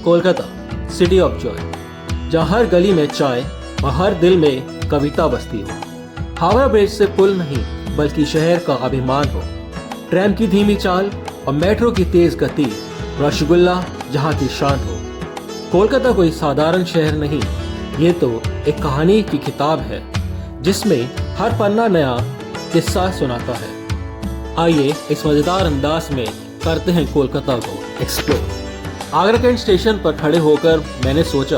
Kolkata, city of Joy, जहाँ हर गली में चाय और हर दिल में कविता बसती हो। हावड़ा ब्रिज से पुल नहीं बल्कि शहर का अभिमान हो। ट्रैम की धीमी चाल और मेट्रो की तेज गति, रसगुल्ला जहाँ की शान हो। कोलकाता कोई साधारण शहर नहीं, ये तो एक कहानी की किताब है जिसमें हर पन्ना नया किस्सा सुनाता है। आइए इस मजेदार अंदाज में करते हैं कोलकाता को एक्सप्लोर। आगरा कैंट स्टेशन पर खड़े होकर मैंने सोचा,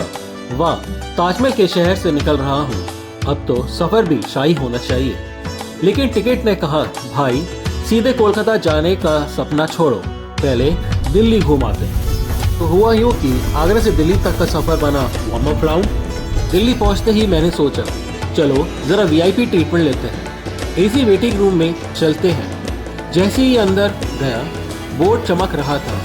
वाह, ताजमहल के शहर से निकल रहा हूँ, अब तो सफर भी शाही होना चाहिए। लेकिन टिकट ने कहा, भाई सीधे कोलकाता जाने का सपना छोड़ो, पहले दिल्ली घुमाते हैं। तो हुआ यूँ कि आगरा से दिल्ली तक का सफर बना वार्म अप राउंड। दिल्ली पहुँचते ही मैंने सोचा, चलो जरा वीआईपी ट्रीटमेंट लेते हैं, एसी वेटिंग रूम में चलते हैं। जैसे ही अंदर गया, बोर्ड चमक रहा था,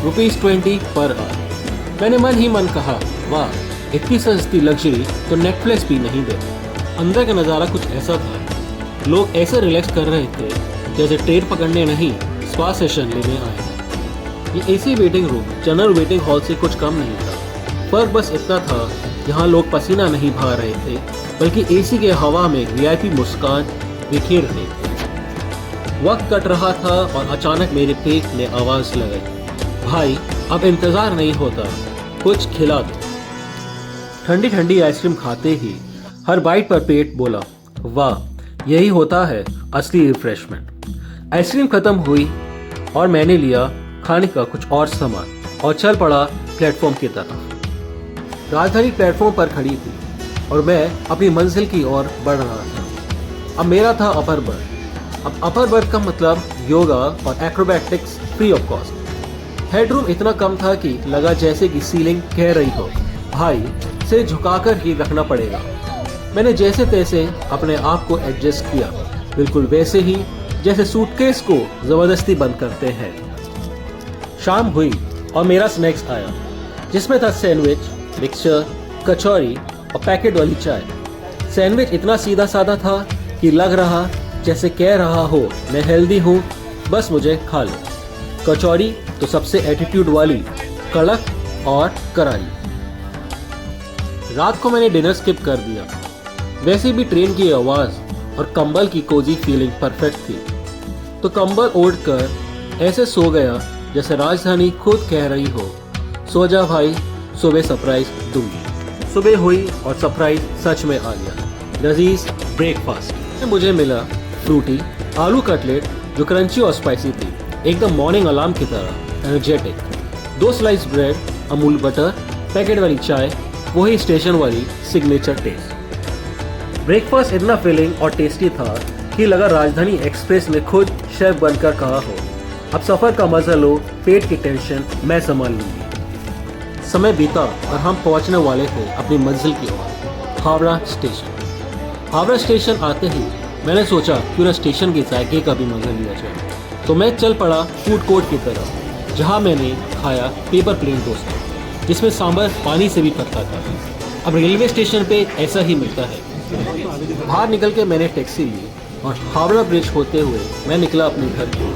₹20 पर आवर। मैंने मन ही मन कहा, वाह, इतनी सस्ती लग्जरी तो नेटफ्लिक्स भी नहीं देता। अंदर का नज़ारा कुछ ऐसा था, लोग ऐसे रिलैक्स कर रहे थे जैसे ट्रेन पकड़ने नहीं, स्पा सेशन लेने आए हैं। ये AC waiting room general waiting hall से कुछ कम नहीं था। फर्क बस इतना था, यहाँ लोग पसीना नहीं बहा रहे थे बल्कि एसी के हवा में वीआईपी मुस्कान बिखेर रहे थे। वक्त कट रहा था और अचानक मेरे पेट ने आवाज़ लगाई, भाई अब इंतज़ार नहीं होता, कुछ खिला दो। ठंडी ठंडी आइसक्रीम खाते ही हर बाइट पर पेट बोला, वाह, यही होता है असली रिफ्रेशमेंट। आइसक्रीम खत्म हुई और मैंने लिया खाने का कुछ और सामान और चल पड़ा प्लेटफॉर्म की तरफ। राजधानी प्लेटफॉर्म पर खड़ी थी और मैं अपनी मंजिल की ओर बढ़ रहा था। अब मेरा था अपर बर्थ। अब अपर बर्थ का मतलब योगा और acrobatics free of cost. Headroom इतना कम था कि लगा जैसे कि सीलिंग कह रही हो, भाई सिर झुकाकर ही रखना पड़ेगा। मैंने जैसे तैसे अपने आप को एडजस्ट किया, बिल्कुल वैसे ही जैसे सूटकेस को जबरदस्ती बंद करते हैं। शाम हुई और मेरा स्नैक्स आया, जिसमें था सैंडविच, मिक्सचर, कचौरी और पैकेट वाली चाय। सैंडविच इतना सीधा साधा था कि लग रहा जैसे कह रहा हो, मैं हेल्दी हूँ, बस मुझे खा लो। कचौरी तो सबसे एटीट्यूड वाली, कड़क और करारी। रात को मैंने डिनर स्किप कर दिया। वैसे भी ट्रेन की आवाज़ और कंबल की कोजी फीलिंग परफेक्ट थी, तो कंबल ओढ़ कर ऐसे सो गया जैसे राजधानी खुद कह रही हो, सो जा भाई, सुबह सरप्राइज दूंगी। सुबह हुई और सरप्राइज सच में आ गया। लजीज ब्रेकफास्ट मुझे मिला फ्रूटी आलू कटलेट जो क्रंची और स्पाइसी थी, एकदम मॉर्निंग अलार्म की तरह energetic. 2 slice bread, Amul butter, packet वाली चाय, वही स्टेशन वाली सिग्नेचर टेस्ट। ब्रेकफास्ट इतना फिलिंग और टेस्टी था कि लगा राजधानी एक्सप्रेस ने खुद शेफ बनकर कहा हो, अब सफ़र का मजा लो, पेट की टेंशन मैं संभाल लूंगी। समय बीता और हम पहुंचने वाले थे अपनी मंजिल की ओर, हावड़ा स्टेशन। हावड़ा स्टेशन आते ही मैंने सोचा क्यों ना स्टेशन के जायके का भी मजा लिया जाए, तो मैं चल पड़ा फूड कोर्ट की तरफ, जहां मैंने खाया पेपर प्लेन डोसा, जिसमें सांभर पानी से भी पकता था। अब रेलवे स्टेशन पे ऐसा ही मिलता है। बाहर निकल के मैंने टैक्सी ली और हावड़ा ब्रिज होते हुए मैं निकला अपने घर की ओर।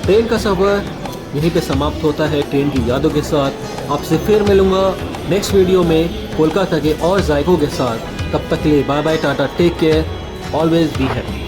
ट्रेन का सफ़र यहीं पे समाप्त होता है ट्रेन की यादों के साथ। आपसे फिर मिलूंगा नेक्स्ट वीडियो में कोलकाता के और जायकों के साथ। तब तक के लिए bye bye, tata, take care, always be happy.